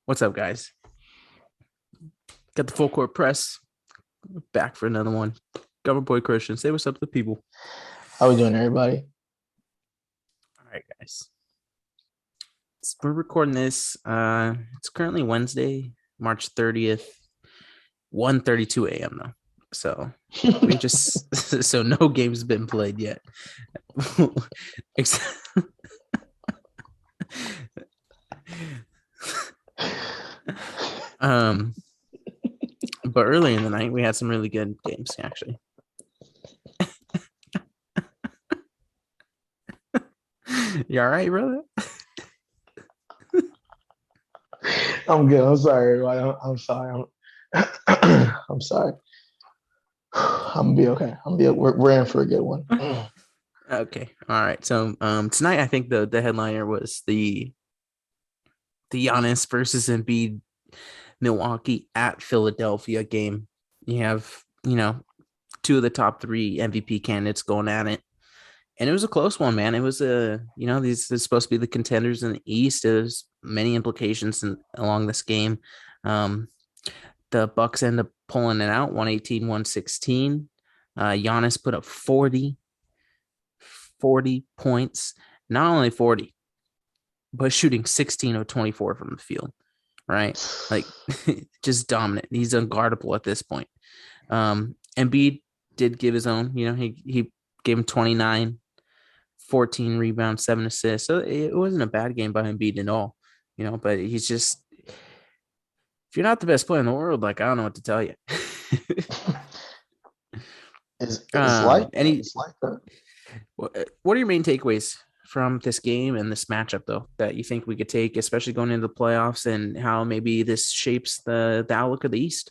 What's up, guys? Got the full court press back for another one. Governor Boy Christian, say what's up to the people. How we doing, everybody? All right, guys. We're recording this. It's currently Wednesday, March 30th, 1:32 a.m. though. So we just so no games been played yet. um, but early in the night we had some really good games actually. You all right, brother? I'm good. I'm sorry, everybody. I'm sorry. I'm sorry. I'm gonna be okay. We're in for a good one. Okay. All right. So tonight I think the headliner was the Giannis versus Embiid Milwaukee at Philadelphia game. You have, two of the top three MVP candidates going at it. And it was a close one, man. It was these are supposed to be the contenders in the East. There's many implications along this game. The Bucks end up pulling it out 118-116. Giannis put up 40 points, not only 40, but shooting 16 of 24 from the field, right? Like just dominant. He's unguardable at this point. Embiid did give his own, he gave him 29, 14 rebounds, 7 assists. So it wasn't a bad game by Embiid at all, but he's just, if you're not the best player in the world, like, I don't know what to tell you. It's like that. Any It's like that. What are your main takeaways from this game and this matchup, though, that you think we could take, especially going into the playoffs, and how maybe this shapes the outlook of the East?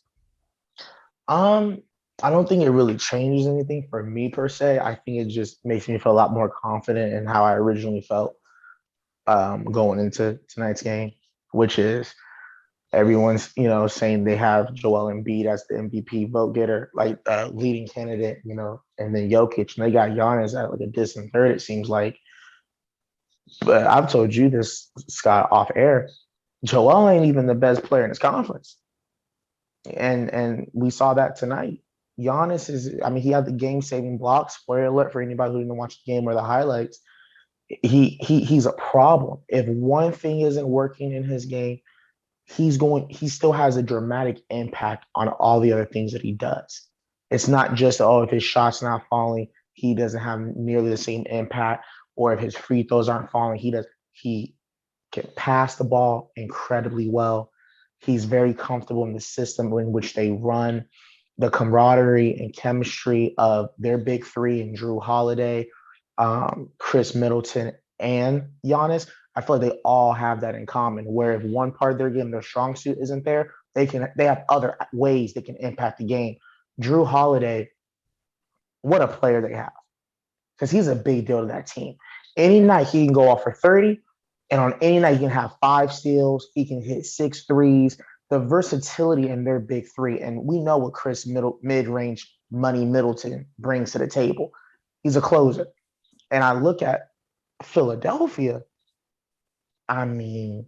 Um, I don't think it really changes anything for me per se. I think it just makes me feel a lot more confident in how I originally felt going into tonight's game, which is everyone's saying they have Joel Embiid as the MVP vote getter, like leading candidate, and then Jokic, and they got Giannis at like a distant third. It seems like, but I've told you this, Scott, off air. Joel ain't even the best player in his conference, and we saw that tonight. Giannis is, I mean, he had the game saving block. Spoiler alert for anybody who didn't watch the game or the highlights. He's a problem. If one thing isn't working in his game, he still has a dramatic impact on all the other things that he does. It's not just, oh, if his shot's not falling, he doesn't have nearly the same impact, or if his free throws aren't falling, he can pass the ball incredibly well. He's very comfortable in the system in which they run, the camaraderie and chemistry of their big three and Drew Holiday, Chris Middleton, and Giannis. I feel like they all have that in common. Where if one part of their game, their strong suit isn't there, they have other ways they can impact the game. Drew Holiday, what a player they have, because he's a big deal to that team. Any night he can go off for 30, and on any night he can have 5 steals. He can hit 6 threes. The versatility in their big three, and we know what Chris mid-range money Middleton brings to the table. He's a closer, and I look at Philadelphia. I mean,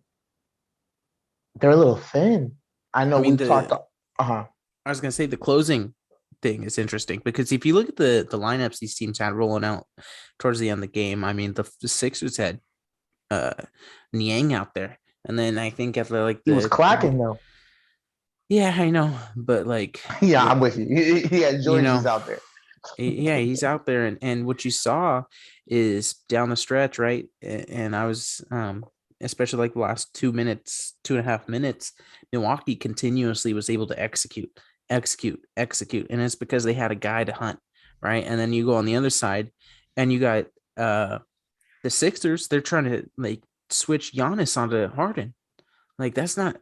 they're a little thin. I I know mean, we've talked. Uh-huh. I was gonna say the closing thing is interesting because if you look at the lineups these teams had rolling out towards the end of the game, I mean, the Sixers had uh Niang out there, and then I think at He was clacking though. yeah, I know, but like, Yeah, I'm with you. He had you know, Georges out there. yeah, he's out there, and what you saw is down the stretch, right? And I was especially like the last 2 minutes, 2.5 minutes, Milwaukee continuously was able to execute, and it's because they had a guy to hunt, right? And then you go on the other side, and you got the Sixers. They're trying to like switch Giannis onto Harden. Like, that's not.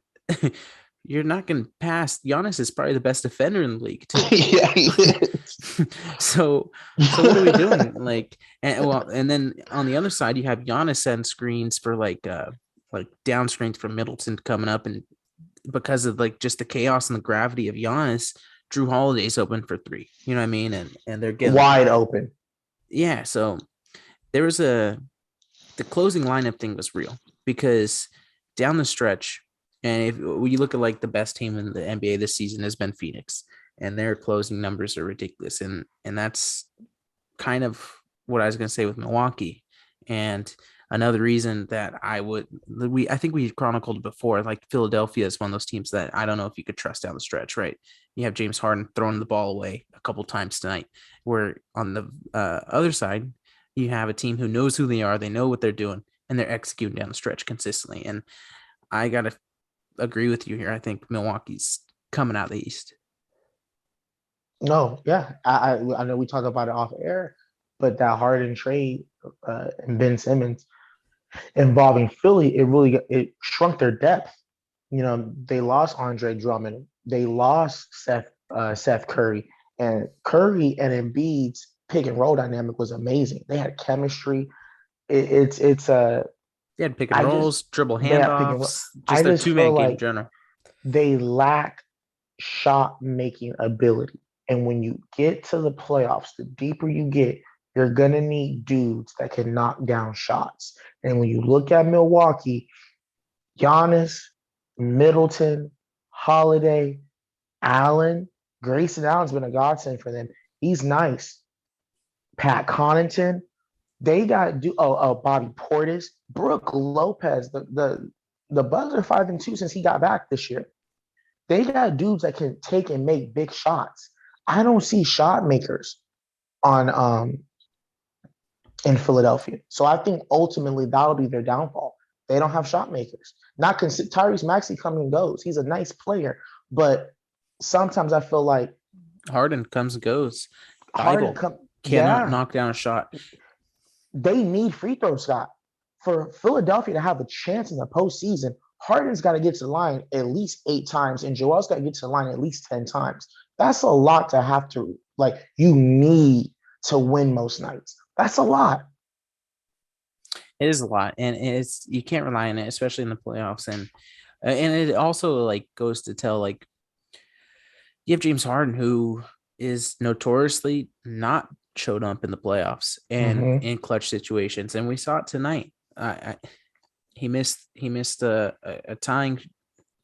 You're not going to pass. Giannis is probably the best defender in the league too. Yeah, he is. So what are we doing? Like, and then on the other side, you have Giannis send screens for like down screens from Middleton coming up, and because of like just the chaos and the gravity of Giannis, Drew Holiday's open for three. You know what I mean? And they're getting, Wide open. yeah. So there was the closing lineup thing was real because down the stretch, And if when you look at like the best team in the NBA this season has been Phoenix, and their closing numbers are ridiculous, and that's kind of what I was going to say with Milwaukee. And another reason that I think we chronicled before, like Philadelphia is one of those teams that I don't know if you could trust down the stretch, right? You have James Harden throwing the ball away a couple times tonight, where on the other side, you have a team who knows who they are, they know what they're doing, and they're executing down the stretch consistently. And I got to agree with you here. I think Milwaukee's coming out the East. No, yeah, I know we talk about it off air, but that Harden trade and Ben Simmons involving Philly, it shrunk their depth. You know, they lost Andre Drummond, they lost Seth Curry, and Curry and Embiid's pick and roll dynamic was amazing. They had chemistry. It's They had pick and I just rolls, dribble they have pick and roll. handoffs, I just a just two man feel game in like general. they lack shot making ability. And when you get to the playoffs, the deeper you get, you're going to need dudes that can knock down shots. And when you look at Milwaukee, Giannis, Middleton, Holiday, Allen, Grayson Allen's been a godsend for them. He's nice. Pat Connaughton, they got Bobby Portis, Brooke Lopez. The Bucks are 5-2 since he got back this year. They got dudes that can take and make big shots. I don't see shot makers on in Philadelphia. So I think ultimately that'll be their downfall. They don't have shot makers. Not Tyrese Maxey comes and goes. He's a nice player, but sometimes I feel like Harden comes and goes. Harden cannot knock down a shot. They need free throw shot for Philadelphia to have a chance in the postseason. Harden's got to get to the line at least 8 times, and Joel's got to get to the line at least 10 times. That's a lot to have to, like, you need to win most nights. That's a lot. It is a lot, and it's you can't rely on it, especially in the playoffs. And it also like goes to tell like you have James Harden, who is notoriously not showed up in the playoffs and in clutch situations, and we saw it tonight. He missed a tying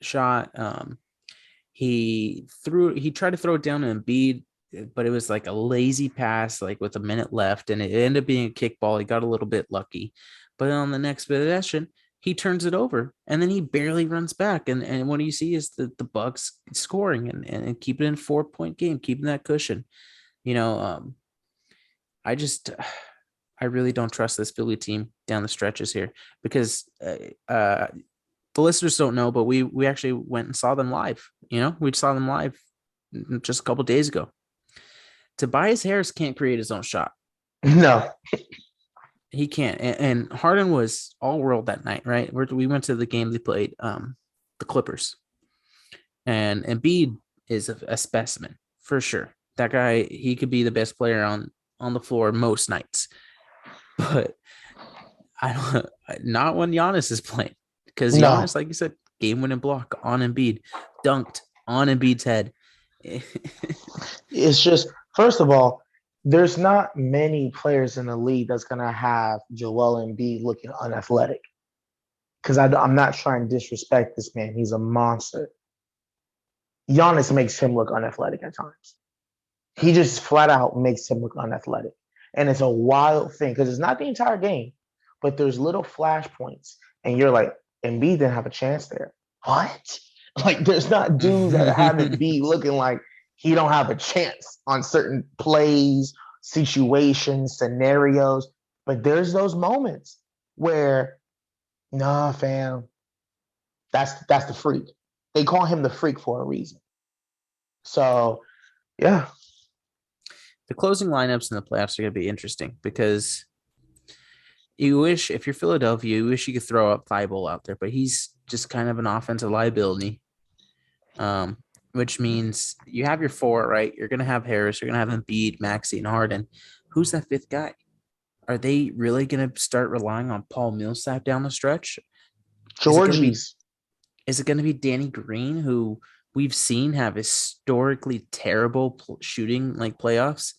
shot. He tried to throw it down to Embiid, but it was like a lazy pass, like with a minute left, and it ended up being a kickball. He got a little bit lucky, but on the next possession, he turns it over, and then he barely runs back. And what you see is the Bucks scoring and keeping it in 4-point game, keeping that cushion. You know, I really don't trust this Philly team down the stretches here because the listeners don't know, but we actually went and saw them live. You know, we saw them live just a couple days ago. Tobias Harris can't create his own shot. No, he can't. And Harden was all world that night, right? We went to the game they played, the Clippers, and Embiid is a specimen for sure. That guy, he could be the best player on the floor most nights, but I don't. Not when Giannis is playing, because Giannis, like you said, game-winning block on Embiid, dunked on Embiid's head. It's just, first of all, there's not many players in the league that's going to have Joel Embiid looking unathletic. Because I'm not trying to disrespect this man. He's a monster. Giannis makes him look unathletic at times. He just flat out makes him look unathletic. And it's a wild thing because it's not the entire game, but there's little flash points. And you're like, Embiid didn't have a chance there. What? Like, there's not dudes that have Embiid looking like he don't have a chance on certain plays, situations, scenarios. But there's those moments where, nah, fam, that's the freak. They call him the freak for a reason. So, yeah. The closing lineups in the playoffs are going to be interesting because you wish, if you're Philadelphia, you wish you could throw up Thibault out there, but he's just kind of an offensive liability. Which means you have your 4, right? You're going to have Harris, you're going to have Embiid, Maxey, and Harden. Who's that 5th guy? Are they really going to start relying on Paul Millsap down the stretch? Georgie's. Is it going to be Danny Green, who we've seen have historically terrible shooting like playoffs?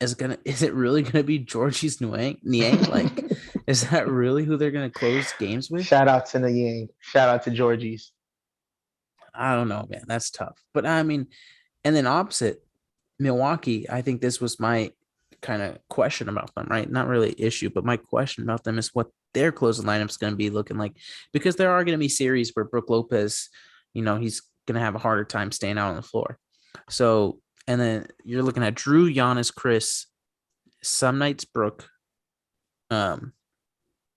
Is it really going to be Georges Niang? Like, Is that really who they're going to close games with? Shout out to Yang. Shout out to Georgie's. I don't know, man. That's tough. But I mean, and then opposite Milwaukee, I think this was my kind of question about them, right? Not really issue, but my question about them is what their closing lineup is going to be looking like, because there are going to be series where Brook Lopez, he's going to have a harder time staying out on the floor. So, and then you're looking at Drew, Giannis, Chris, some nights Brook,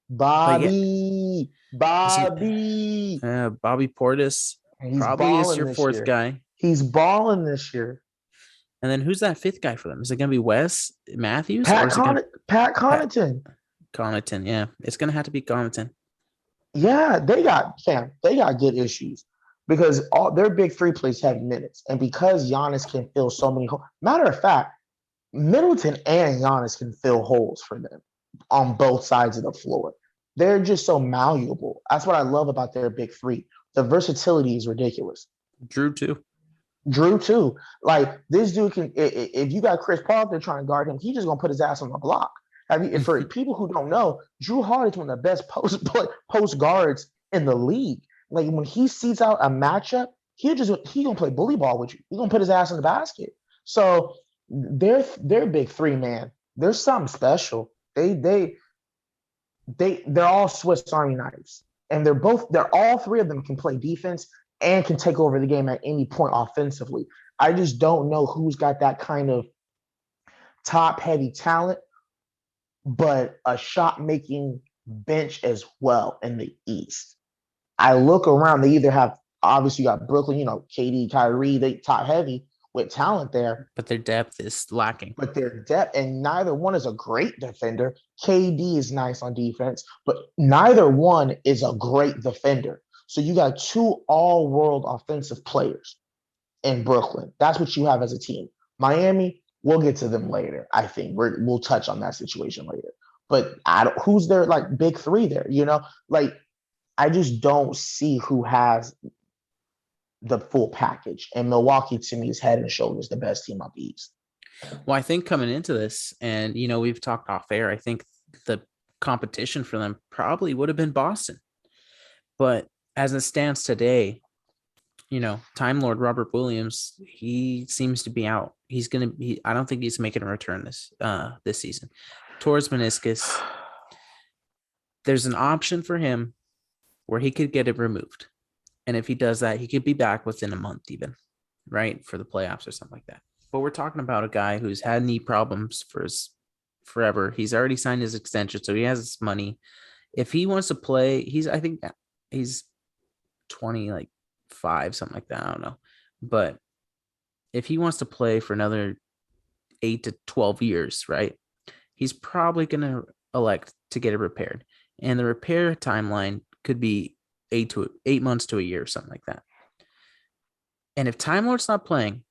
but yeah, Bobby. Bobby Portis And he's probably is balling your this fourth year. guy. He's balling this year. And then who's that fifth guy for them? Is it going to be Wes Matthews Pat or is it going to Pat Connaughton? Connaughton? Yeah, it's going to have to be Connaughton. Yeah, they got good issues because all their big three plays have minutes, and because Giannis can fill so many holes. Matter of fact, Middleton and Giannis can fill holes for them on both sides of the floor. They're just so malleable. That's what I love about their big three. The versatility is ridiculous. Drew too. Drew too. Like this dude can. If you got Chris Paul, they're trying to guard him. He's just gonna put his ass on the block. For people who don't know, Drew Holiday is one of the best post guards in the league. Like when he sees out a matchup, he gonna play bully ball with you. He's gonna put his ass in the basket. So they're big three, man. There's something special. They're all Swiss Army knives, and they're all three of them can play defense and can take over the game at any point offensively. I just don't know who's got that kind of top heavy talent, but a shot making bench as well in the East. I look around, they either have obviously you got Brooklyn, KD, Kyrie, they top heavy with talent there. But their depth is lacking. But their depth, and neither one is a great defender. KD is nice on defense, but neither one is a great defender. So you got two all-world offensive players in Brooklyn. That's what you have as a team. Miami, we'll get to them later. I think we'll touch on that situation later. But who's their like big three there? Like I just don't see who has the full package. And Milwaukee, to me, is head and shoulders the best team on the East. Well, I think coming into this, and we've talked off air, I think the competition for them probably would have been Boston. But as it stands today, Time Lord Robert Williams, he seems to be out. I don't think he's making a return this season. Towards meniscus, there's an option for him where he could get it removed. And if he does that, he could be back within a month even, right? For the playoffs or something like that. But we're talking about a guy who's had knee problems for forever. He's already signed his extension, so he has his money. If he wants to play, I think he's 25, something like that. I don't know. But if he wants to play for another 8 to 12 years, right? He's probably going to elect to get it repaired. And the repair timeline could be 8 months to a year or something like that. And if Time Lord's not playing,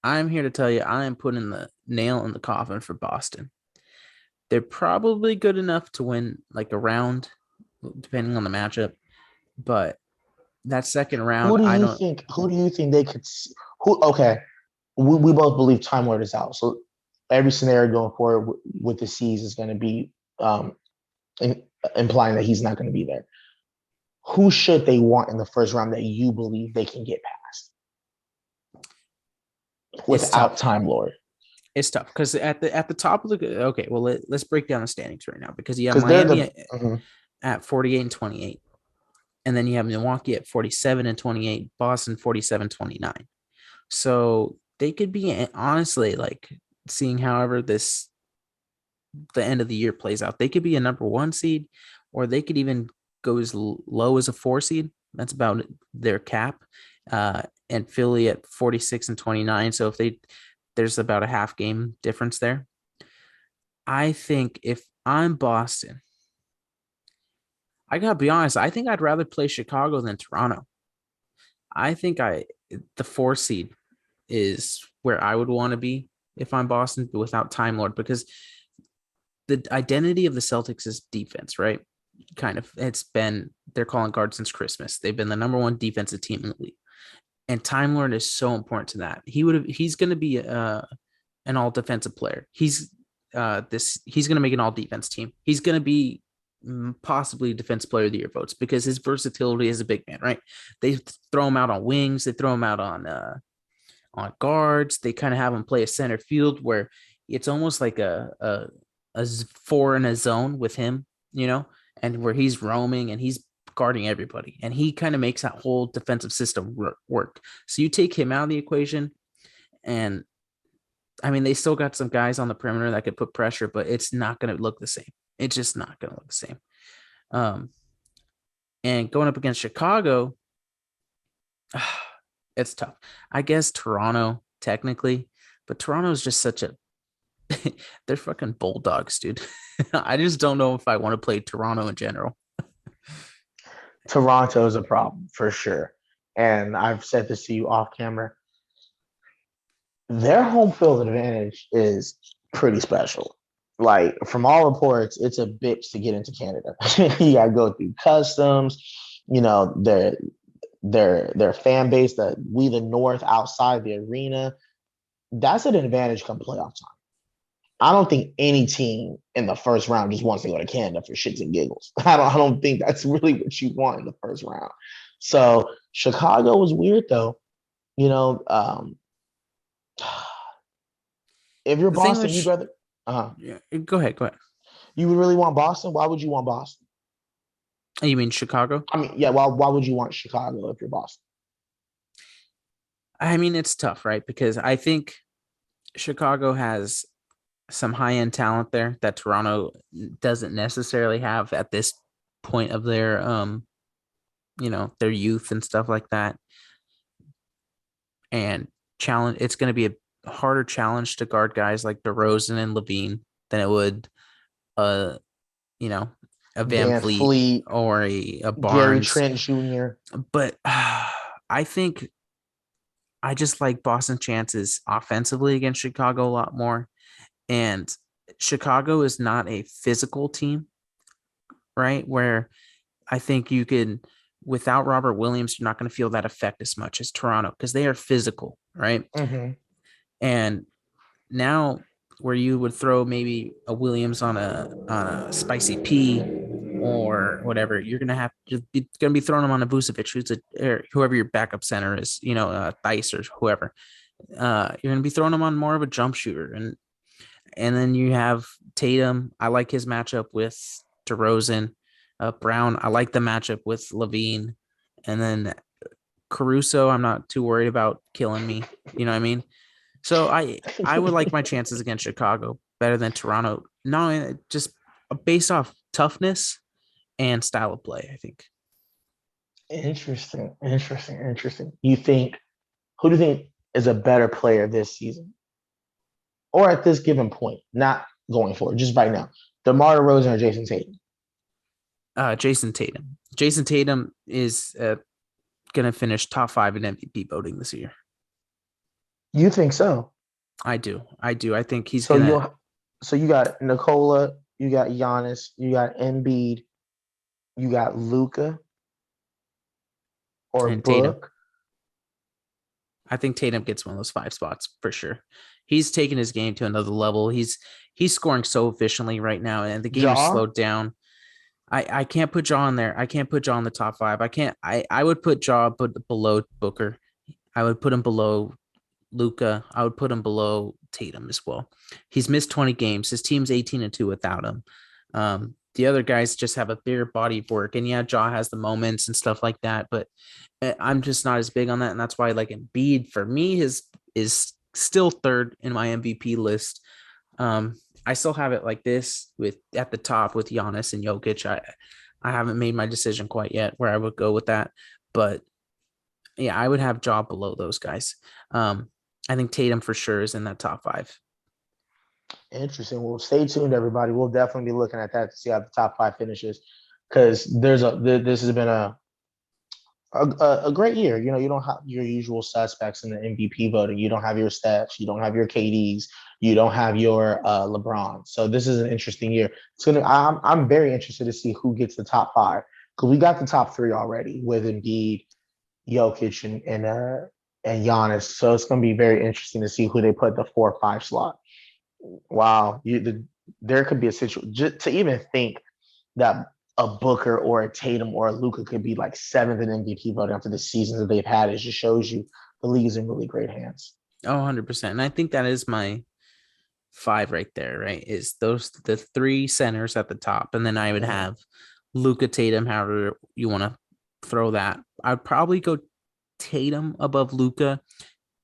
I'm here to tell you, I am putting the nail in the coffin for Boston. They're probably good enough to win like a round, depending on the matchup. But that second round, Who do you think they could? Okay, we both believe Time Lord is out. So every scenario going forward with the C's is going to be implying that he's not going to be there. Who should they want in the first round that you believe they can get past without Time Lord? It's tough because at the top of let's break down the standings right now, because you have Miami at 48 and 28, and then you have Milwaukee at 47 and 28, Boston 47-29. So they could be, honestly, like, seeing however the end of the year plays out, they could be a number 1 seed, or they could even go as low as a 4 seed. That's about their cap. And Philly at 46 and 29. So there's about a half game difference there. I think if I'm Boston, I gotta be honest, I think I'd rather play Chicago than Toronto. I think the 4 seed is where I would want to be if I'm Boston, but without Time Lord, because the identity of the Celtics is defense, right? Kind of. They're calling guard since Christmas. They've been the number 1 defensive team in the league. And Time Lord is so important to that. He's going to be an all defensive player. He's he's going to make an all defense team. He's going to be possibly defense player of the year votes because his versatility as a big man, right? They throw him out on wings, they throw him out on guards, they kind of have him play a center field where it's almost like a four in a zone with him, and where he's roaming and he's guarding everybody, and he kind of makes that whole defensive system work. So you take him out of the equation, and I mean, they still got some guys on the perimeter that could put pressure, but it's not going to look the same. It's just not going to look the same. And going up against Chicago, it's tough. I guess Toronto, technically, but Toronto is just such a they're fucking bulldogs, dude. I just don't know if I want to play Toronto in general. Toronto is a problem for sure. And I've said this to you off camera. Their home field advantage is pretty special. Like from all reports, it's a bitch to get into Canada. You gotta go through customs, their fan base, that we the North outside the arena. That's an advantage come playoff time. I don't think any team in the first round just wants to go to Canada for shits and giggles. I don't think that's really what you want in the first round. So Chicago was weird though. If you're Boston, you'd rather. Yeah, go ahead. You would really want Boston? Why would you want Boston? You mean Chicago? I mean, yeah. Why would you want Chicago if you're Boston? I mean, it's tough, right? Because I think Chicago has some high-end talent there that Toronto doesn't necessarily have at this point of their their youth and stuff like that. And it's going to be a harder challenge to guard guys like DeRozan and LaVine than it would a Van Fleet or a Barnes, Gary Trent Jr. But I think I just like Boston chances offensively against Chicago a lot more. And Chicago is not a physical team, right? Where I think you could, without Robert Williams, you're not going to feel that effect as much as Toronto because they are physical, right? Mm-hmm. And now where you would throw maybe a Williams on a Spicy P or whatever, you're going to be throwing him on a Vucevic, whoever your backup center is, Theis or whoever. You're going to be throwing him on more of a jump shooter. And then you have Tatum. I like his matchup with DeRozan. Brown, I like the matchup with LaVine. And then Caruso, I'm not too worried about killing me. You know what I mean? So I would like my chances against Chicago better than Toronto. No, just based off toughness and style of play, I think. Interesting. Who do you think is a better player this season? Or at this given point, not going forward, just right now. DeMar DeRozan or Jason Tatum? Jason Tatum. Jason Tatum is going to finish top 5 in MVP voting this year. You think so? I do. I think he's going to. So you got Nikola, you got Giannis, you got Embiid, you got Luka or and Book. Tatum. I think Tatum gets one of those 5 spots for sure. He's taking his game to another level. He's scoring so efficiently right now, and the game is slowed down. I can't put Ja in there. I can't put Ja in the top 5. I would put Ja below Booker. I would put him below Luka. I would put him below Tatum as well. He's missed 20 games. His team's 18-2 without him. The other guys just have a bigger body of work. And yeah, Ja has the moments and stuff like that, but I'm just not as big on that. And that's why Embiid for me is still third in my MVP list. I still have it like this at the top with Giannis and Jokic. I haven't made my decision quite yet where I would go with that, but yeah, I would have Ja below those guys. I think Tatum for sure is in that top 5. Interesting. Well, stay tuned, everybody. We'll definitely be looking at that to see how the top 5 finishes, because this has been a great year. You don't have your usual suspects in the MVP voting. You don't have your Stephs. You don't have your KDs. You don't have your LeBron. So this is an interesting year. I'm very interested to see who gets the top 5, because we got the top 3 already with Embiid, Jokic, and Giannis. So it's going to be very interesting to see who they put the 4 or 5 slot. Wow, there could be a situation just to even think that a Booker or a Tatum or a Luca could be like seventh in MVP voting after the seasons that they've had. It just shows you the league's in really great hands. Oh, 100%. And I think that is my five right there, right? Is those the three centers at the top. And then I would Mhm. have Luca Tatum, however you want to throw that. I'd probably go Tatum above Luca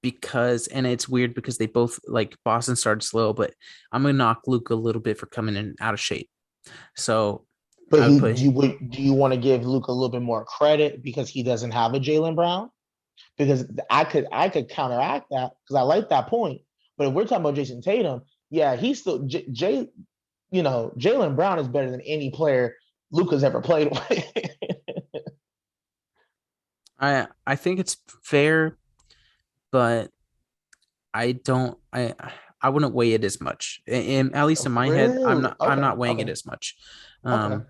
because, and it's weird because they both like Boston started slow, but I'm gonna knock Luca a little bit for coming in out of shape. So But I would put do you want to give Luca a little bit more credit because he doesn't have a Jalen Brown? Because I could counteract that because I like that point. But if we're talking about Jason Tatum, yeah, he's still Jalen Brown is better than any player Luca's ever played with. I think it's fair, but I wouldn't weigh it as much. In at least in my head, Really? I'm Okay, not weighing it okay, as much. okay. Um,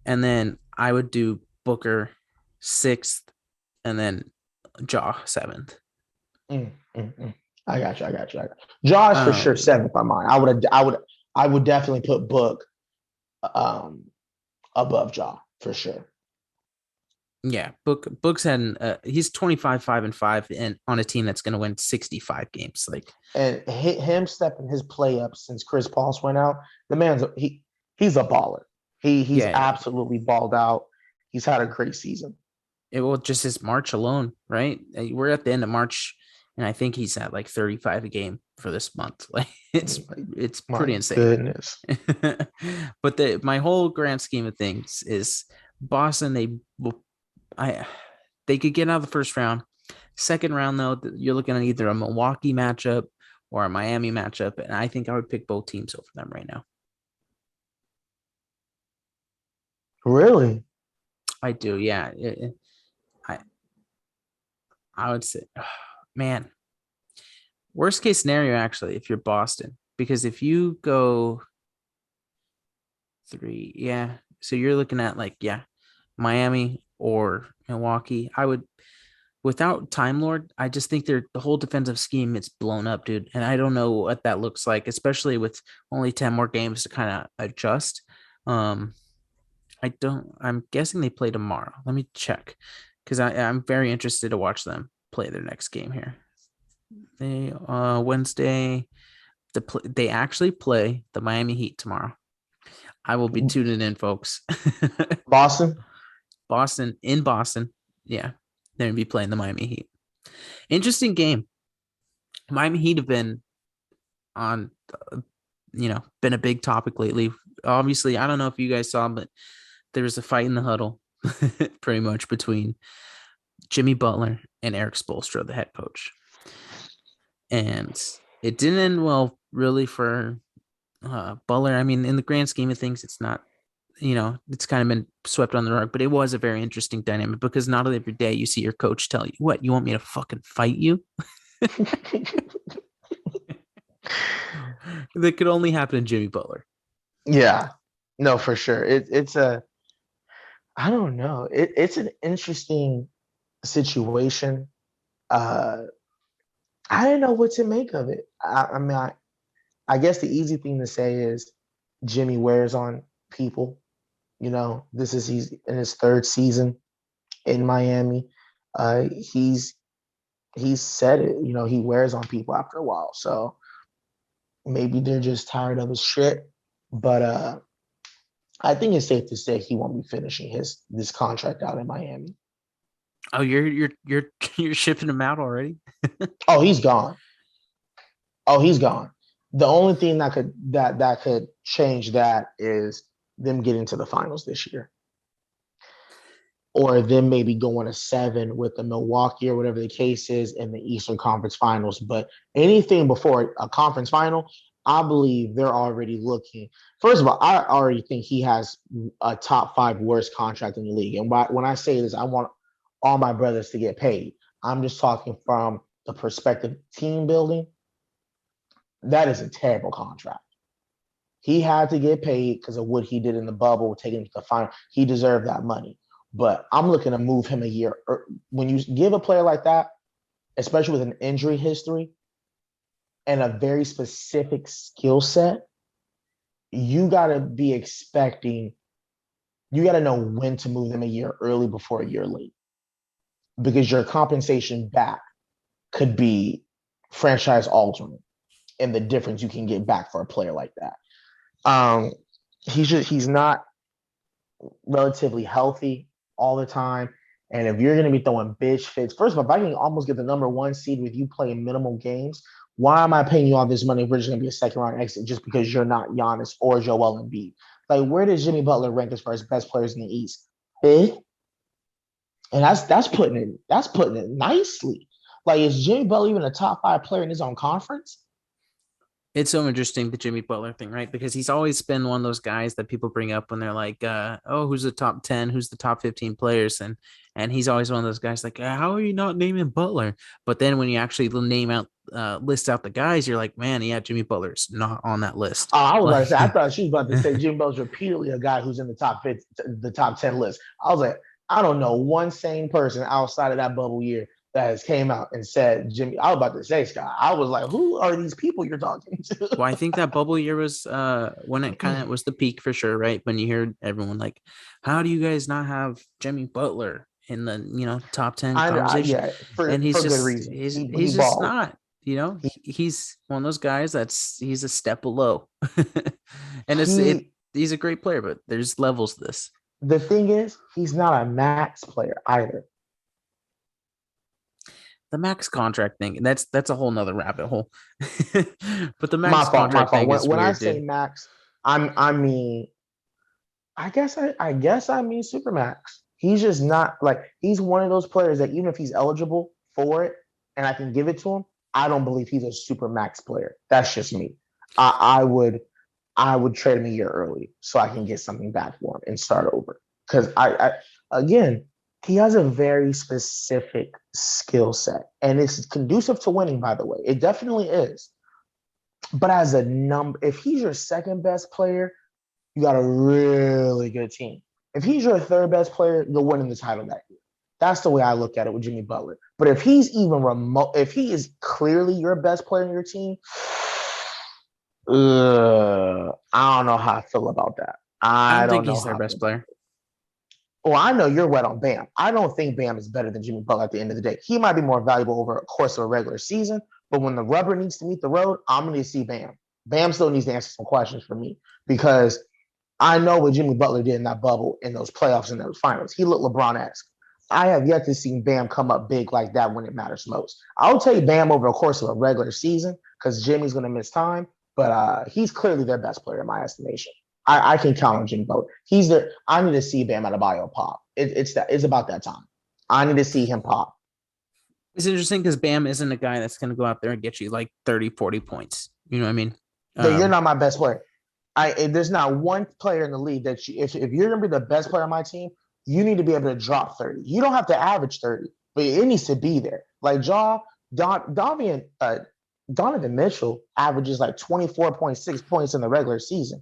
and then I would do Booker sixth, and then Jaw seventh. Mm. I got you. Josh for sure Um, seventh on mine. I would definitely put Book um above Jaw for sure. yeah, Book's had he's 25-5-5 and on a team that's going to win 65 games. Like, And him stepping his play up since Chris Paul's went out, the man's he's a baller. He's yeah, absolutely balled out. He's had a great season. it will just his March alone, right? We're at the end of March, and I think he's at like 35 a game for this month. Like, My, it's pretty my insane. goodness. But my whole grand scheme of things is Boston. I they could get out of the first round. Second round though, you're looking at either a Milwaukee matchup or a Miami matchup, and I think I would pick both teams over them right now. Really? I do, yeah. I I would say, man, worst case scenario actually, if you're Boston, because if you go three, yeah, so you're looking at like Miami or Milwaukee. I would without Time Lord, I just think the whole defensive scheme is blown up, dude. And I don't know what that looks like, especially with only 10 more games to kind of adjust. Um, I'm guessing they play tomorrow. Let me check because I'm very interested to watch them play their next game here. They Wednesday, they actually play the Miami Heat tomorrow. I will be tuning in, folks. Boston? Boston in Boston. Yeah, they're gonna be playing the Miami Heat. Interesting game. Miami Heat have been on, been a big topic lately. Obviously, I don't know if you guys saw, but there was a fight in the huddle, pretty much between Jimmy Butler and Eric Spoelstra, the head coach, and it didn't end well, really, for Butler. I mean, in the grand scheme of things, it's not. It's kind of been swept on the rug, but it was a very interesting dynamic because not every day you see your coach tell you, "What, you want me to fucking fight you?" That could only happen in Jimmy Butler. Yeah. No, for sure. It's a I don't know. It's an interesting situation. Uh I don't know what to make of it. I mean, I guess the easy thing to say is Jimmy wears on people. This is he's in his third season in Miami. He's said it. He wears on people after a while. So maybe they're just tired of his shit. But I think it's safe to say he won't be finishing his this contract out in Miami. Oh, you're shipping him out already? Oh, he's gone. Oh, he's gone. The only thing that could change that is them getting to the finals this year, or them maybe going to seven with the Milwaukee or whatever the case is in the Eastern Conference Finals. But anything before a conference final, I believe they're already looking. First of all, I already think he has a top five worst contract in the league. And when I say this, I want all my brothers to get paid. I'm just talking from the perspective of team building. That is a terrible contract. He had to get paid because of what he did in the bubble, taking him to the final. He deserved that money. But I'm looking to move him a year. When you give a player like that, especially with an injury history, and a very specific skill set, you got to be expecting, you got to know when to move them a year early before a year late because your compensation back could be franchise altering and the difference you can get back for a player like that. Um, he's not relatively healthy all the time. And if you're going to be throwing bitch fits, first of all, if I can almost get the number one seed with you playing minimal games, why am I paying you all this money if we're just going to be a second round exit just because you're not Giannis or Joel Embiid? Like, where does Jimmy Butler rank as far as best players in the East? Fifth, and that's putting it nicely. Like, is Jimmy Butler even a top five player in his own conference? It's so interesting, the Jimmy Butler thing, right? Because he's always been one of those guys that people bring up when they're like, "Oh, who's the top 10? Who's the top 15 players?" And he's always one of those guys like, "How are you not naming Butler?" But then when you actually name out, list out the guys, you're like, "Man, yeah, Jimmy Butler's not on that list." I was about to Like, say, I thought she was about to say Jimmy Butler's repeatedly a guy who's in the top 50, the top 10 list. I was like, I don't know one sane person outside of that bubble year that has came out and said Jimmy. I was about to say, Scott. I was like, who are these people you're talking well, I to? think that bubble year was when it kind of was the peak for sure, right? When you hear everyone like, "How do you guys not have Jimmy Butler in the top 10 conversation?" Yeah, And for good reason. He he's just balled. not. He He's one of those guys he's a step below, and he. he's a great player, but there's levels to this. The thing is, he's not a max player either. The max contract thing, that's a whole nother rabbit hole. But the My max fault. My contract fault. thing is When I weird, say dude. max, I mean I mean Supermax. He's just not like he's one of those players that even if he's eligible for it and I can give it to him, I don't believe he's a super max player. That's just me. I would trade him a year early so I can get something back for him and start over. Because I again, he has a very specific skill set and it's conducive to winning, by the way. It definitely is. But as a number, if he's your second best player, you got a really good team. If he's your third best player, you're winning the title that year. That's the way I look at it with Jimmy Butler. But if he's even remote, if he is clearly your best player in your team, I don't know how I feel about that. I I don't don't think know he's how their I feel best about player. it. Well, I know you're wet on Bam. I don't think Bam is better than Jimmy Butler at the end of the day. He might be more valuable over a course of a regular season, but when the rubber needs to meet the road, I'm going to see Bam. Bam still needs to answer some questions for me because I know what Jimmy Butler did in that bubble in those playoffs and those finals. He looked LeBron-esque. I have yet to see Bam come up big like that when it matters most. I'll take Bam over the course of a regular season because Jimmy's going to miss time, but he's clearly their best player in my estimation. I can count on Jimmy Butler. He's there. I need to see Bam Adebayo pop. It's about that time. I need to see him pop. It's interesting because Bam isn't a guy that's going to go out there and get you like 30, 40 points. You know what I mean? Then you're Um, not my best player. There's not one player in the league that if you're gonna be the best player on my team, you need to be able to drop 30. You don't have to average 30, but it needs to be there. Like Donovan Mitchell averages like 24.6 points in the regular season.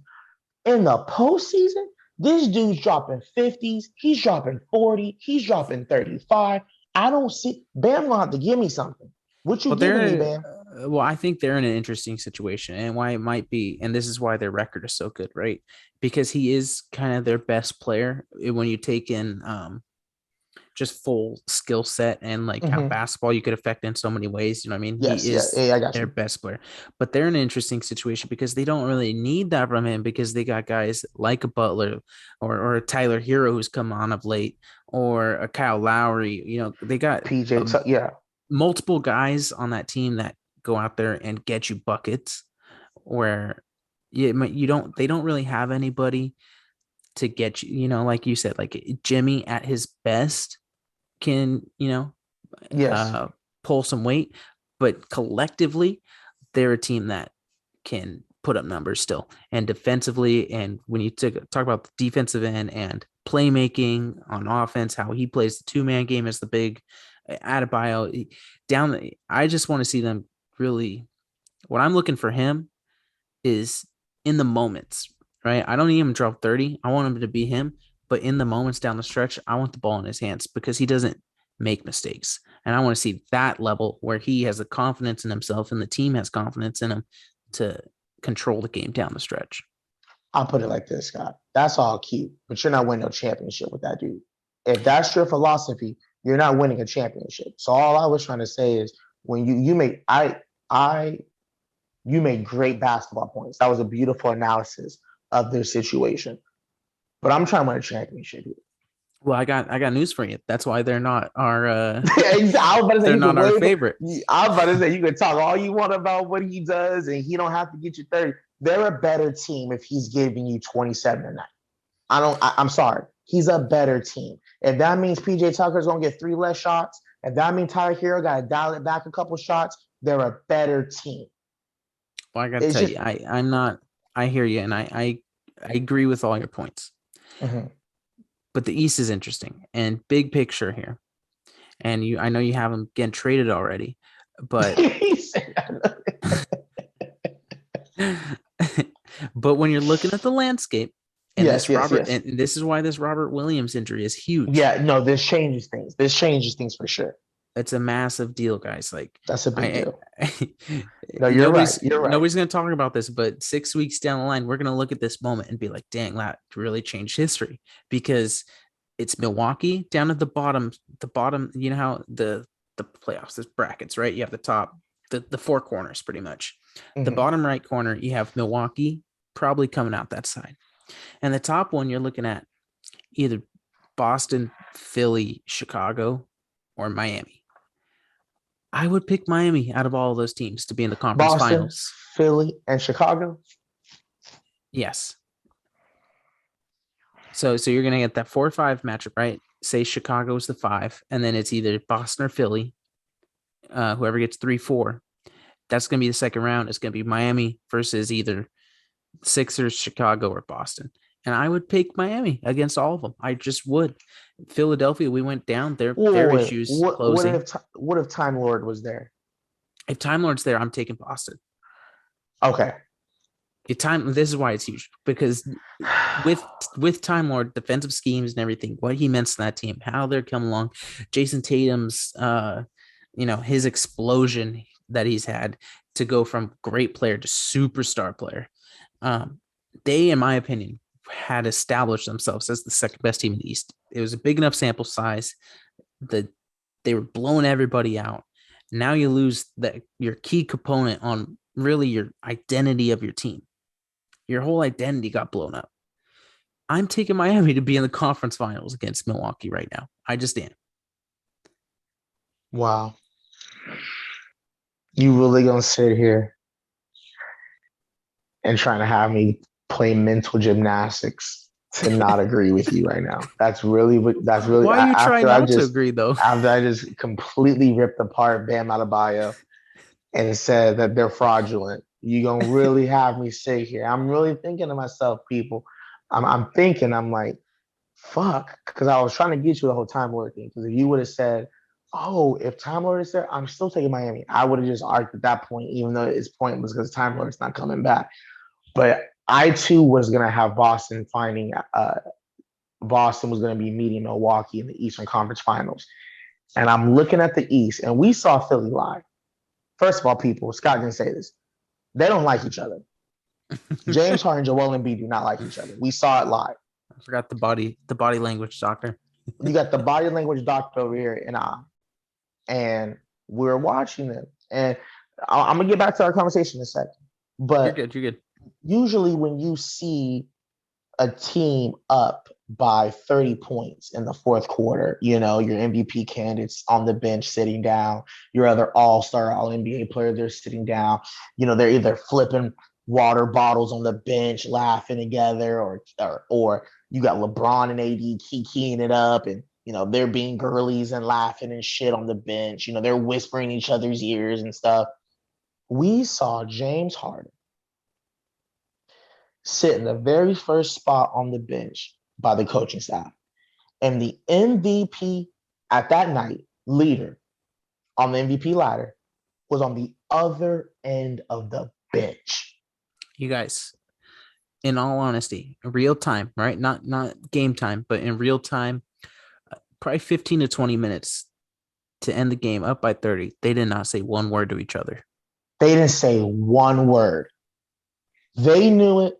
In the postseason, this dude's dropping 50s, he's dropping 40, he's dropping 35. I don't see Bam gonna have to give me something. What you well, giving me, Bam? I think they're in an interesting situation, and why it might be, and this is why their record is so good, right? Because he is kind of their best player when you take in just full skill set and like how Mm-hmm. basketball you could affect in so many ways. You know what I mean? He Yes, yeah, is yeah, I got their you. best player, but they're in an interesting situation because they don't really need that from him because they got guys like a Butler or a Tyler Hero who's come on of late or a Kyle Lowry. They got Yeah. multiple guys on that team that go out there and get you buckets where you don't they don't really have anybody to get you, like you said, like Jimmy at his best can, Yes. uh, pull some weight, but collectively, they're a team that can put up numbers still. And defensively, and when you talk about the defensive end and playmaking on offense, how he plays the two-man game as the big Adebayo I just want to see them really. What I'm looking for him is in the moments, right? I don't need him to drop 30. I want him to be him, but in the moments down the stretch, I want the ball in his hands because he doesn't make mistakes. And I want to see that level where he has the confidence in himself and the team has confidence in him to control the game down the stretch. I'll put it like this, Scott. That's all cute, but you're not winning a championship with that dude. If that's your philosophy, you're not winning a championship. So all I was trying to say is when you make I you made great basketball points. That was a beautiful analysis of their situation. But I'm trying to win a championship here. Well, I got news for you. That's why they're not our I was about to say they're not our favorite. I was about to say you can talk all you want about what he does, and he don't have to get you 30. They're a better team if he's giving you 27 a night. I'm sorry. He's a better team. If that means PJ Tucker's gonna get 3 less shots, if that means Tyler Hero got to dial it back a couple shots, they're a better team. Well, I gotta tell you, I'm not. I hear you, and I agree with all your points. Mm-hmm. But the East is interesting and big picture here. And I know you have him getting traded already, but but when you're looking at the landscape, and and this is why this Robert Williams injury is huge. Yeah, no, this changes things. This changes things for sure. It's a massive deal, guys. Like that's a big deal. No, you're right. You're right. Nobody's going to talk about this, but 6 weeks down the line, we're going to look at this moment and be like, "Dang, that really changed history." Because it's Milwaukee down at the bottom. The bottom, you know how the playoffs, there's brackets, right? You have the top, the 4 corners, pretty much. Mm-hmm. The bottom right corner, you have Milwaukee probably coming out that side, and the top one, you're looking at either Boston, Philly, Chicago, or Miami. I would pick Miami out of all of those teams to be in the conference finals. Philly, and Chicago? Yes. So you're going to get that 4-5 matchup, right? Say Chicago is the 5, and then it's either Boston or Philly. Whoever gets 3-4, that's going to be the second round. It's going to be Miami versus either Sixers, Chicago, or Boston. And I would pick Miami against all of them. I just would. Philadelphia, we went down their issues closing. What if Time Lord was there? If Time Lord's there, I'm taking Boston. Okay. This is why it's huge, because with Time Lord, defensive schemes and everything, what he meant to that team, how they're coming along, Jason Tatum's, his explosion that he's had to go from great player to superstar player. They, in my opinion, had established themselves as the second best team in the East. It was a big enough sample size that they were blowing everybody out. Now you lose your key component on really your identity of your team. Your whole identity got blown up. I'm taking Miami to be in the conference finals against Milwaukee right now. I just am. Wow. You really gonna sit here and trying to have me play mental gymnastics to not agree with you right now? That's really. Why are you trying not to agree though? After I just completely ripped apart Bam Adebayo and said that they're fraudulent, you gonna really have me sit here? I'm really thinking to myself, people. I'm thinking, I'm like, fuck, because I was trying to get you the whole Time Lord thing. Because if you would have said, "Oh, if Time Lord is there, I'm still taking Miami," I would have just argued at that point, even though his point was because Time Lord's not coming back. But I too was gonna have Boston Boston was gonna be meeting Milwaukee in the Eastern Conference Finals, and I'm looking at the East, and we saw Philly live. First of all, people, Scott didn't say this. They don't like each other. James Harden and Joel Embiid do not like each other. We saw it live. I forgot the body language doctor. You got the body language doctor over here and we're watching them. And I'm gonna get back to our conversation in a second. But you're good. Usually when you see a team up by 30 points in the fourth quarter, your MVP candidates on the bench sitting down, your other all-star, all-NBA player, they're sitting down, they're either flipping water bottles on the bench, laughing together, or you got LeBron and AD keying it up, and they're being girlies and laughing and shit on the bench. They're whispering in each other's ears and stuff. We saw James Harden sit in the very first spot on the bench by the coaching staff. And the MVP at that night, leader on the MVP ladder, was on the other end of the bench. You guys, in all honesty, real time, right? Not game time, but in real time, probably 15 to 20 minutes to end the game up by 30. They did not say one word to each other. They didn't say one word. They knew it.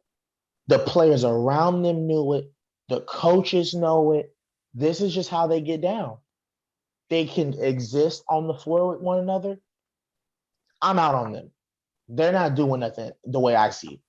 The players around them knew it. The coaches know it. This is just how they get down. They can exist on the floor with one another. I'm out on them. They're not doing nothing the way I see it.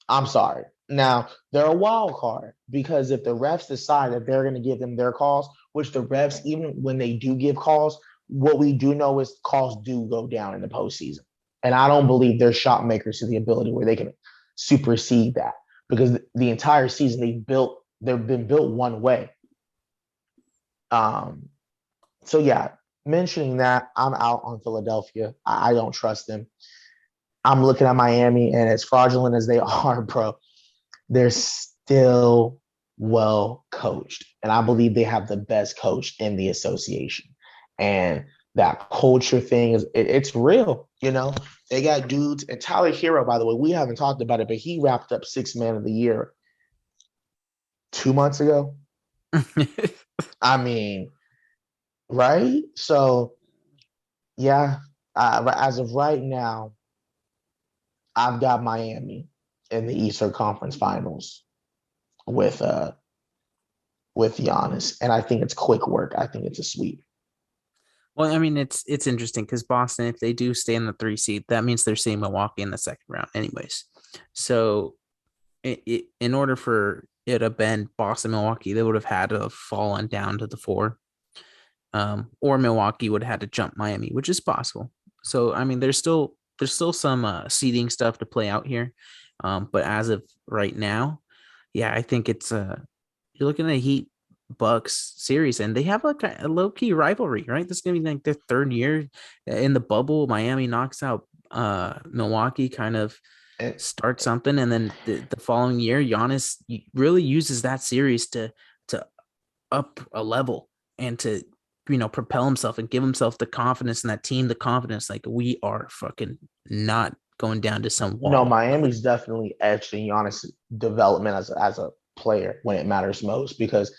I'm sorry. Now, they're a wild card because if the refs decide that they're going to give them their calls, which the refs, even when they do give calls, what we do know is calls do go down in the postseason. And I don't believe they're shot makers to the ability where they can supersede that because the entire season they've been built one way. So yeah, mentioning that, I'm out on Philadelphia. I don't trust them. I'm looking at Miami, and as fraudulent as they are, bro, they're still well coached. And I believe they have the best coach in the association. And that culture thing it's real, you know. They got dudes, and Tyler Hero, by the way, we haven't talked about it, but he wrapped up Sixth Man of the Year 2 months ago. I mean, right? So, yeah, as of right now, I've got Miami in the Eastern Conference Finals with Giannis, and I think it's quick work. I think it's a sweep. Well, I mean, it's interesting because Boston, if they do stay in the 3 seed, that means they're seeing Milwaukee in the second round, anyways. So, in order for it to bend Boston, Milwaukee, they would have had to have fallen down to the 4, or Milwaukee would have had to jump Miami, which is possible. So, I mean, there's still some seeding stuff to play out here, but as of right now, yeah, I think it's you're looking at a Heat Bucks series, and they have like a low key rivalry, right? This is gonna be like their third year in the bubble. Miami knocks out Milwaukee, kind of And, start something, and then the following year, Giannis really uses that series to up a level and to propel himself and give himself the confidence and that team the confidence like we are fucking not going down to some no, wall. Miami's definitely edged in Giannis' development as a player when it matters most because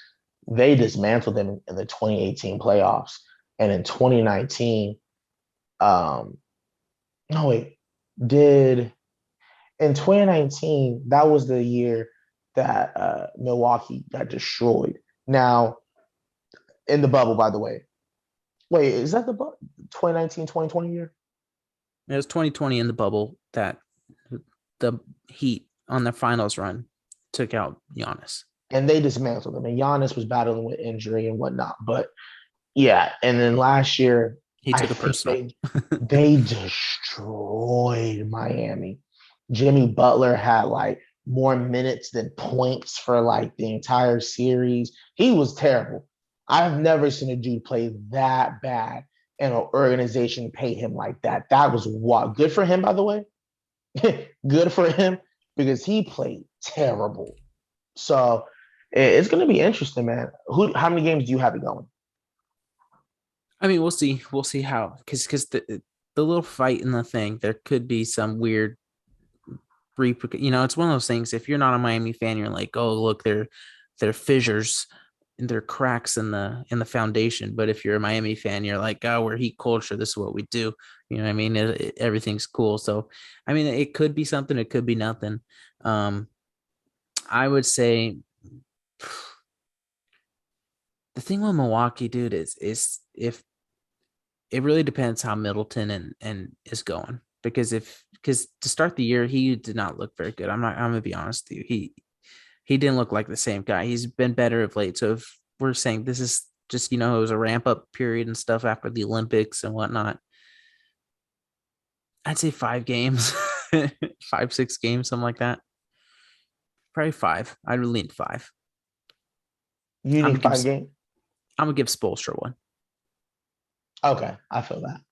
they dismantled them in the 2018 playoffs, and in 2019, no wait, did in 2019 that was the year that Milwaukee got destroyed. Now in the bubble, by the way. Wait, is that the 2019-2020 year? It was 2020 in the bubble that the Heat on their finals run took out Giannis. And they dismantled them. And Giannis was battling with injury and whatnot. But yeah, and then last year, He I took it think personal. they destroyed Miami. Jimmy Butler had like more minutes than points for like the entire series. He was terrible. I've never seen a dude play that bad and an organization pay him like that. That was what good for him, by the way. Good for him because he played terrible. So it's going to be interesting, man. How many games do you have it going? I mean, we'll see. We'll see how because the little fight in the thing, there could be some weird it's one of those things. If you're not a Miami fan, you're like, oh look, they're fissures and they're cracks in the foundation. But if you're a Miami fan, you're like, oh, we're Heat culture. This is what we do. You know what I mean? Everything's cool. So, I mean, it could be something. It could be nothing. I would say the thing with Milwaukee, dude, is if it really depends how Middleton and is going. Because to start the year, he did not look very good. I'm gonna be honest with you. He didn't look like the same guy. He's been better of late. So if we're saying this is just, it was a ramp up period and stuff after the Olympics and whatnot, I'd say 5 games, 5, 6 games, something like that. Probably 5. I'd lean 5. You I'm need gonna give 5 games. I'm gonna give Spoelstra one. Okay, I feel that.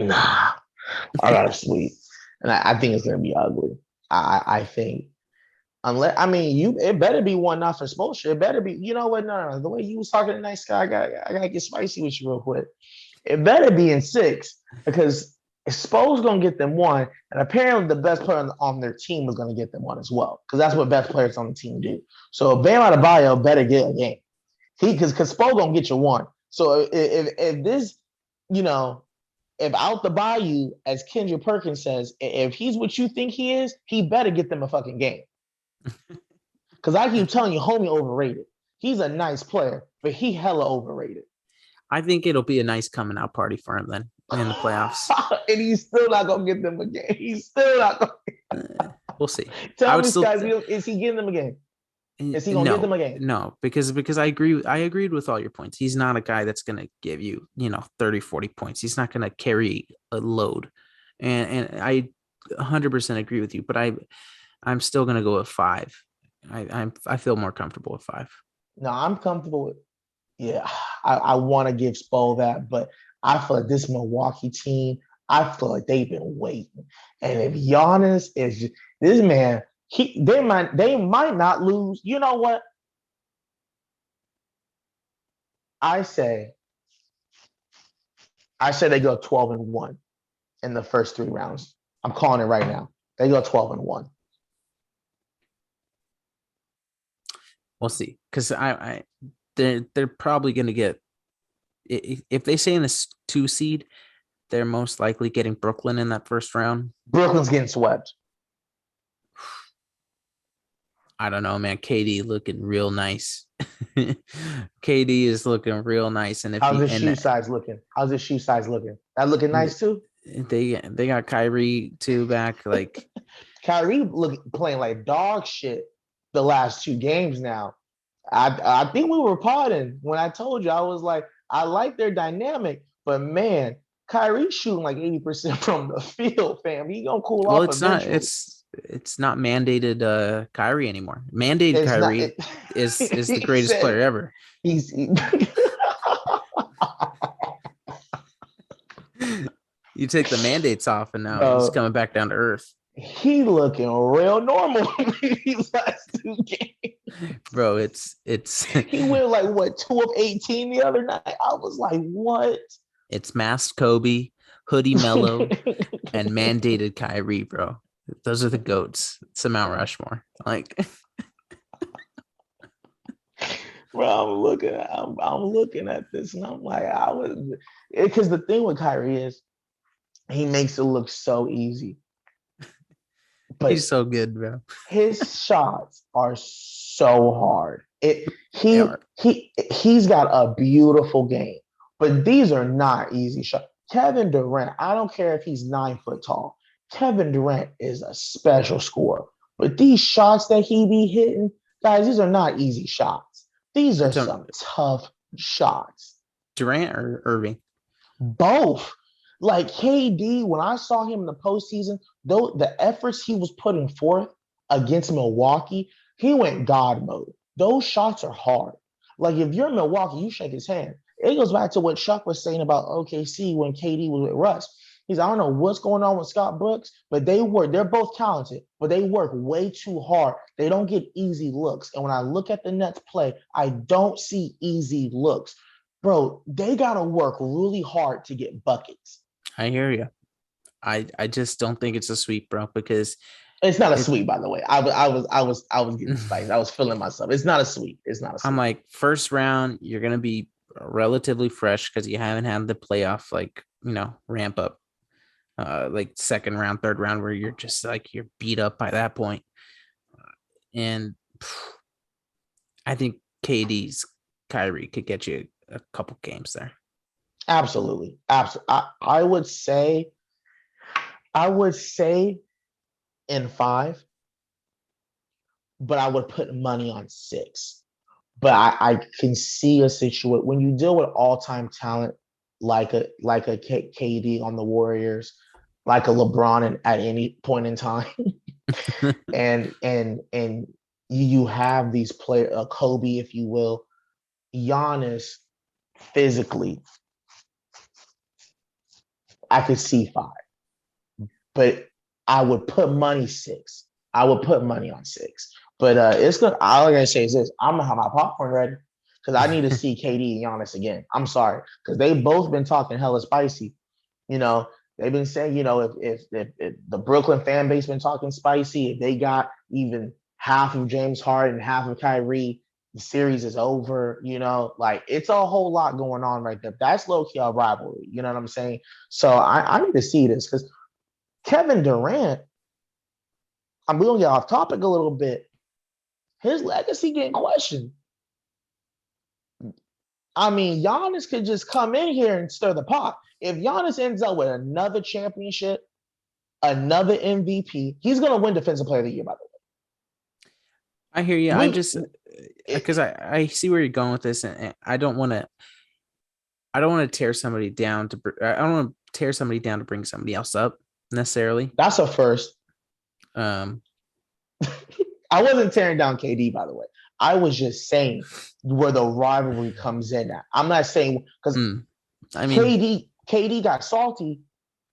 Nah, I gotta sleep, and I think it's gonna be ugly. I think unless it better be one not for Spoelstra. It better be. You know what? No. The way you was talking to nice guy, I gotta get spicy with you real quick. It better be in 6 because Spo's gonna get them one, and apparently the best player on their team is gonna get them one as well because that's what best players on the team do. So Bam Adebayo better get a game. Because Spo gonna get you one. So if this, you know, if out the bayou, as Kendra Perkins says, if he's what you think he is, he better get them a fucking game. Because I keep telling you, homie overrated. He's a nice player, but he hella overrated. I think it'll be a nice coming out party for him then in the playoffs. And he's still not gonna get them a game. He's still not gonna. We'll see. Tell me, Sky, is he getting them a game? Is he gonna get them a game? No, because I agreed with all your points. He's not a guy that's gonna give you, 30, 40 points. He's not gonna carry a load. And I 100% agree with you, but I'm still gonna go with 5. I feel more comfortable with 5. No, I'm comfortable with. Yeah, I want to give Spo that, but I feel like this Milwaukee team, I feel like they've been waiting. And if Giannis is just, this man, they might not lose. You know what? I say they go 12-1 in the first 3 rounds. I'm calling it right now. They go 12-1. We'll see, because they're probably going to get, if they stay in this 2 seed, they're most likely getting Brooklyn in that first round. Brooklyn's getting swept. I don't know, man. KD looking real nice. KD is looking real nice. And if how's his shoe size looking? How's his shoe size looking? That looking nice too? They got Kyrie too back. Like Kyrie playing like dog shit the last 2 games now. I think we were potting when I told you. I was like, I like their dynamic, but man, Kyrie's shooting like 80% from the field, fam. He gonna cool off. Well, it's not mandated Kyrie anymore. Mandated Kyrie is the greatest player ever. You take the mandates off, and now he's coming back down to earth. He looking real normal these last 2 games. Bro, it's he went like what, 2 of 18 the other night. I was like, what? It's masked Kobe, hoodie Melo, and mandated Kyrie, bro. Those are the goats. It's the Mount Rushmore. Like bro, I'm looking at this and I'm like, because the thing with Kyrie is he makes it look so easy. But he's so good, bro. His shots are so hard. He's got a beautiful game, but these are not easy shots. Kevin Durant, I don't care if he's 9 foot tall. Kevin Durant is a special scorer, but these shots that he be hitting, guys, these are not easy shots. These are some tough shots. Durant or Irving? Both. Like KD, when I saw him in the postseason, though the efforts he was putting forth against Milwaukee, he went God mode. Those shots are hard. Like if you're Milwaukee, you shake his hand. It goes back to what Chuck was saying about OKC when KD was with Russ. He's, I don't know what's going on with Scott Brooks, but they're both talented, but they work way too hard. They don't get easy looks. And when I look at the Nets play, I don't see easy looks. Bro, they got to work really hard to get buckets. I hear you. I just don't think it's a sweep, bro, because it's not a sweep, by the way. I was getting spiced. I was feeling myself. It's not a sweep. It's not a sweep. I'm like, first round, you're gonna be relatively fresh because you haven't had the playoff, like, ramp up. Like second round, third round, where you're just like you're beat up by that point. And I think Kyrie could get you a couple games there. Absolutely. I would say in 5, but I would put money on 6. But I can see a situation when you deal with all-time talent like a KD on the Warriors, like a LeBron at any point in time, and you have these players, Kobe, if you will, Giannis, physically, I could see 5, but I would put money 6. I would put money on 6. But it's good. All I gotta say is this: I'm gonna have my popcorn ready because I need to see KD and Giannis again. I'm sorry, because they've both been talking hella spicy. They've been saying, if the Brooklyn fan base been talking spicy, if they got even half of James Harden and half of Kyrie, the series is over. Like it's a whole lot going on right there. That's low key a rivalry. You know what I'm saying? So I need to see this because Kevin Durant. I'm going to get off topic a little bit. His legacy getting questioned. I mean, Giannis could just come in here and stir the pot. If Giannis ends up with another championship, another MVP, he's going to win Defensive Player of the Year, by the way. I hear you. I'm just because I see where you're going with this, and I don't want to tear somebody down I don't want to tear somebody down to bring somebody else up necessarily. That's a first. I wasn't tearing down KD, by the way. I was just saying where the rivalry comes in at. I'm not saying because KD got salty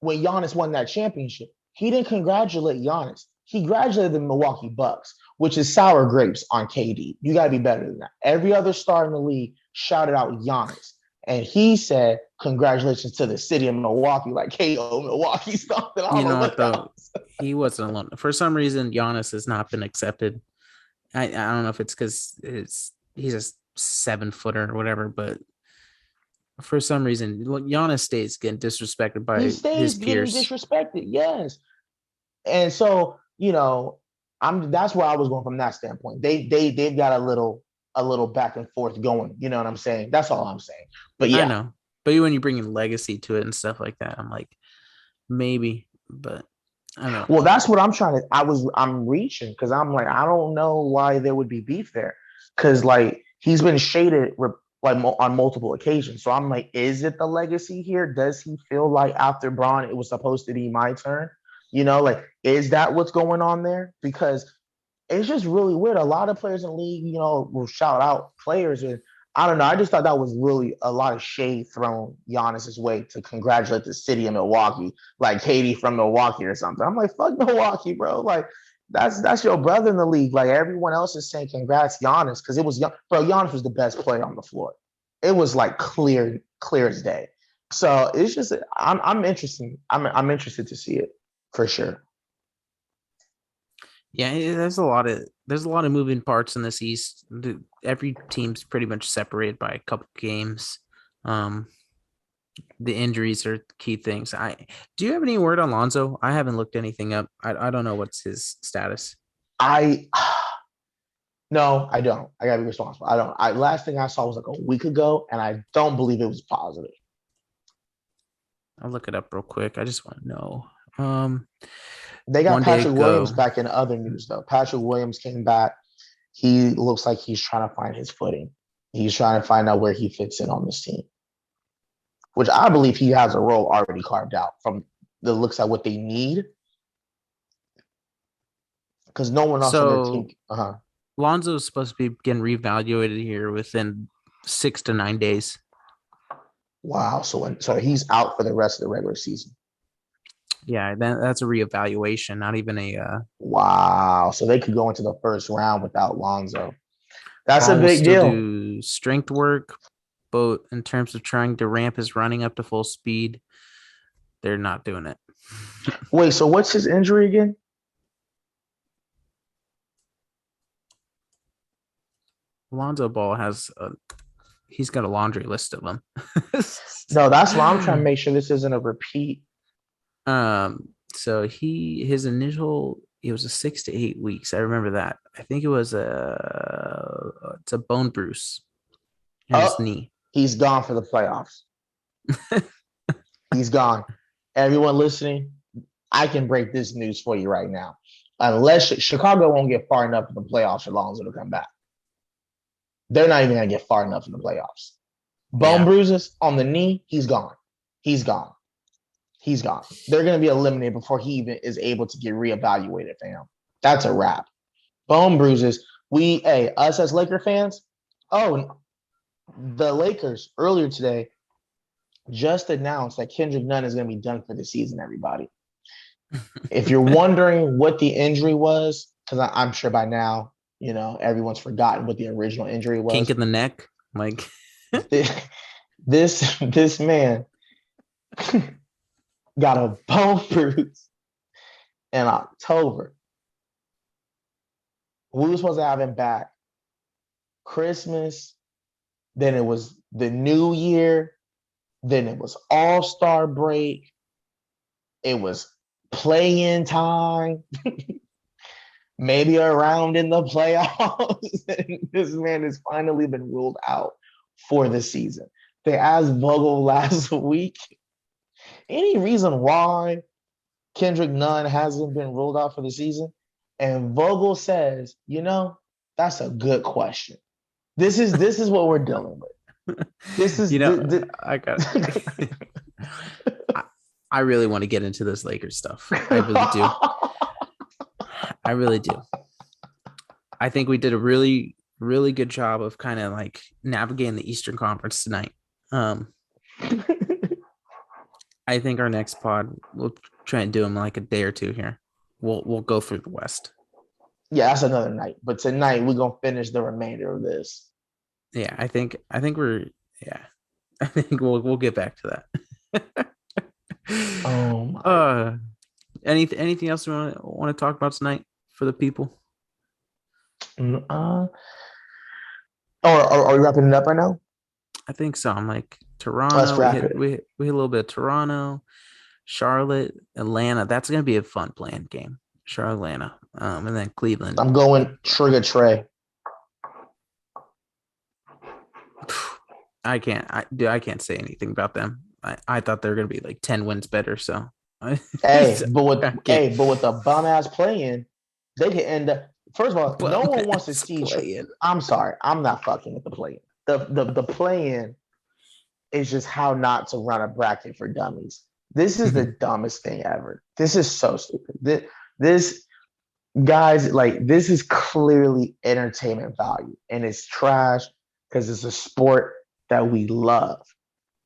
when Giannis won that championship. He didn't congratulate Giannis. He congratulated the Milwaukee Bucks, which is sour grapes on KD. You got to be better than that. Every other star in the league shouted out Giannis. And he said, congratulations to the city of Milwaukee, like KO Milwaukee stomped it all. You know what, though? He wasn't alone. For some reason, Giannis has not been accepted. I don't know if it's because he's a 7-footer or whatever, but for some reason, Giannis stays getting disrespected by his peers. Getting disrespected, yes. And so, that's where I was going from that standpoint. They've got a little back and forth going. You know what I'm saying? That's all I'm saying. But yeah, I know. But when you bring in legacy to it and stuff like that, I'm like, maybe, but I don't know. Well, that's what I'm trying to. I'm reaching because I'm like, I don't know why there would be beef there, because like he's been shaded like on multiple occasions. So I'm like, is it the legacy here? Does he feel like after Bron, it was supposed to be my turn? Like, is that what's going on there? Because it's just really weird. A lot of players in the league, will shout out players. And I don't know. I just thought that was really a lot of shade thrown Giannis's way to congratulate the city of Milwaukee, like KD from Milwaukee or something. I'm like, fuck Milwaukee, bro. Like, that's your brother in the league. Like, everyone else is saying congrats, Giannis, because it was Giannis was the best player on the floor. It was like clear as day. So it's just I'm interested. I'm interested to see it for sure. Yeah, there's a lot of moving parts in this East. Every team's pretty much separated by a couple games. The injuries are key things. Do you have any word on Lonzo? I haven't looked anything up. I don't know what's his status. No, I don't. I gotta be responsible. I don't. Last thing I saw was like a week ago, and I don't believe it was positive. I'll look it up real quick. I just want to know. They got Patrick Williams back in other news, though. Patrick Williams came back. He looks like he's trying to find his footing. He's trying to find out where he fits in on this team, which I believe he has a role already carved out from the looks at what they need. Because no one else on their team. Lonzo is supposed to be getting reevaluated here within 6 to 9 days. Wow. So he's out for the rest of the regular season. Yeah, that's a reevaluation, not even a. Wow. So they could go into the first round without Lonzo. That's a big deal. Do strength work, but in terms of trying to ramp his running up to full speed, they're not doing it. Wait, so what's his injury again? Lonzo Ball he's got a laundry list of them. No, that's why I'm trying to make sure this isn't a repeat. So his initial, it was a 6 to 8 weeks. I remember that. I think it was it's a bone bruise in his knee. He's gone for the playoffs. He's gone. Everyone listening, I can break this news for you right now. Unless Chicago won't get far enough in the playoffs for Lonzo to come back. They're not even going to get far enough in the playoffs. Bone bruises on the knee, he's gone. He's gone. He's gone. They're going to be eliminated before he even is able to get reevaluated, fam. That's a wrap. Bone bruises. Us as Laker fans, the Lakers earlier today just announced that Kendrick Nunn is going to be done for the season, everybody. If you're wondering what the injury was, because I'm sure by now, everyone's forgotten what the original injury was. Kink in the neck. Like this man got a bone bruise in October. We were supposed to have him back Christmas, then it was the New Year, then it was All-Star break, it was play-in time, maybe a round in the playoffs. This man has finally been ruled out for the season. They asked Vogel last week, any reason why Kendrick Nunn hasn't been ruled out for the season? And Vogel says, that's a good question. This is what we're dealing with. This is I got. I really want to get into this Lakers stuff. I really do. I really do. I think we did a really, really good job of kind of like navigating the Eastern Conference tonight. I think our next pod we'll try and do them like a day or two here. We'll go through the West. Yeah, that's another night. But tonight we're gonna finish the remainder of this. Yeah, I think we're I think we'll get back to that. Oh my. Anything else you want to talk about tonight for the people? Are we wrapping it up right now? I think so. I'm like Toronto. Let's wrap it. We hit a little bit of Toronto, Charlotte, Atlanta. That's gonna be a fun playing game. Charlotte, Atlanta, and then Cleveland. I'm going Trigger Trey. I can't say anything about them. I thought they were gonna be like 10 wins better. So but with the bum ass playing, they could end up. First of all, no one wants to see. I'm sorry, I'm not fucking with the play-in. The play-in is just how not to run a bracket for dummies. This is the dumbest thing ever. This is so stupid. This guys, like, this is clearly entertainment value, and it's trash because it's a sport that we love.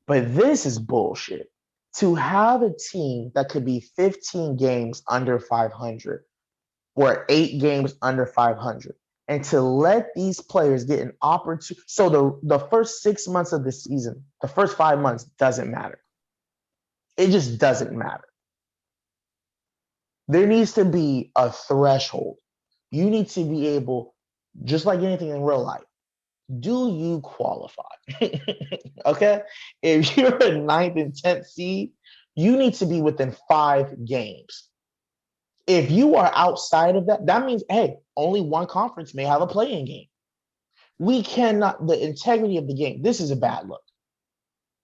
But this is bullshit. To have a team that could be 15 games under 500 or 8 games under 500, and to let these players get an opportunity. So the first 6 months of the season, the first 5 months doesn't matter. It just doesn't matter. There needs to be a threshold. You need to be able, just like anything in real life, do you qualify? Okay? If you're a 9th and 10th seed, you need to be within 5 games. If you are outside of that, that means, hey, only one conference may have a play-in game. We cannot, the integrity of the game, this is a bad look.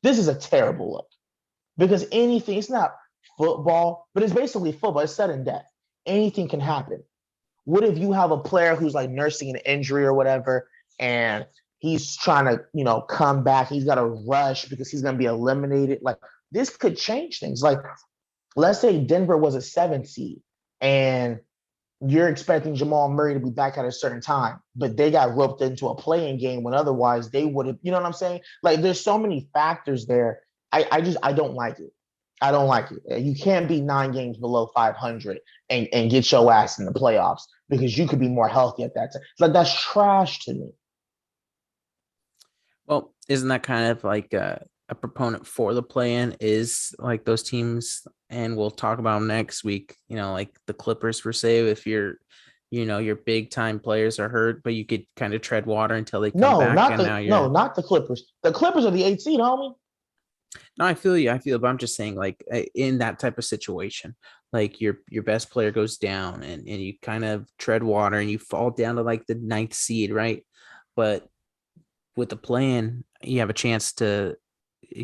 This is a terrible look. Because anything, it's not football, but it's basically football. It's sudden death. Anything can happen. What if you have a player who's like nursing an injury or whatever, and he's trying to, come back. He's got to rush because he's going to be eliminated. Like, this could change things. Like, let's say Denver was a 7 seed and you're expecting Jamal Murray to be back at a certain time, but they got roped into a play-in game when otherwise they would have, you know what I'm saying? Like, there's so many factors there. I don't like it. I don't like it. You can't be 9 games below 500 and get your ass in the playoffs because you could be more healthy at that time. Like, that's trash to me. Well, isn't that kind of like a proponent for the play-in is like those teams, and we'll talk about them next week, like the Clippers per se, if your big time players are hurt, but you could kind of tread water until they come back. Not the Clippers. The Clippers are the 8 seed, homie. No, I feel you. But I'm just saying, like, in that type of situation, like your best player goes down and you kind of tread water and you fall down to like the 9th seed, right? But with the play-in, you have a chance to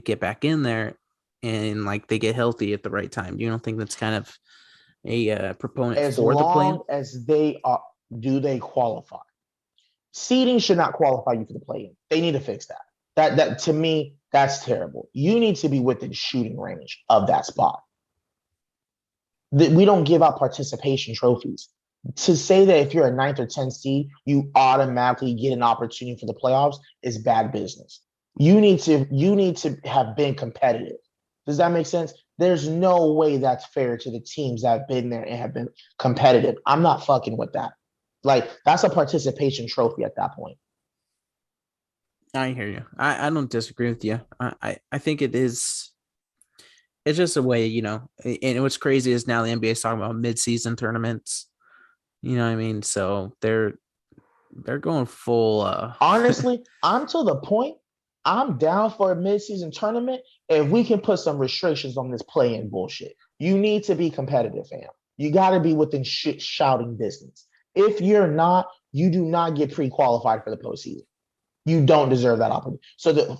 get back in there and like they get healthy at the right time. You don't think that's kind of a proponent for the play-in? As long as they are, do they qualify? Seeding should not qualify you for the play-in. They need to fix that. That to me, that's terrible. You need to be within shooting range of that spot. We don't give out participation trophies. To say that if you're a 9th or 10th seed, you automatically get an opportunity for the playoffs is bad business. You need to have been competitive. Does that make sense? There's no way that's fair to the teams that have been there and have been competitive. I'm not fucking with that. Like, that's a participation trophy at that point. I hear you. I don't disagree with you. I think it is. It's just a way, and what's crazy is now the NBA is talking about mid-season tournaments. You know what I mean? So they're they're going full. Honestly, I'm to the point. I'm down for a midseason tournament if we can put some restrictions on this play-in bullshit. You need to be competitive, fam. You got to be within shit shouting distance. If you're not, you do not get pre-qualified for the postseason. You don't deserve that opportunity. So,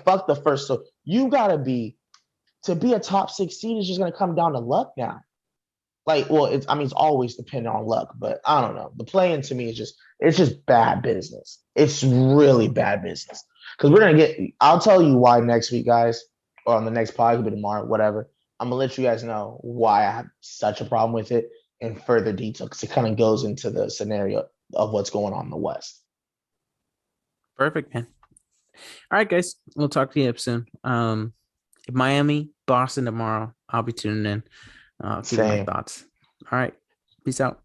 fuck the first. So you got to be to be a top 6 seed is just going to come down to luck now. Like, well, it's always dependent on luck, but I don't know. The play-in to me is just bad business. It's really bad business because we're gonna get. I'll tell you why next week, guys, or on the next pod, could be tomorrow, whatever. I'm gonna let you guys know why I have such a problem with it in further detail because it kind of goes into the scenario of what's going on in the West. Perfect, man. All right, guys. We'll talk to you up soon. Miami, Boston tomorrow. I'll be tuning in. Give you my Same. thoughts. All right. Peace out.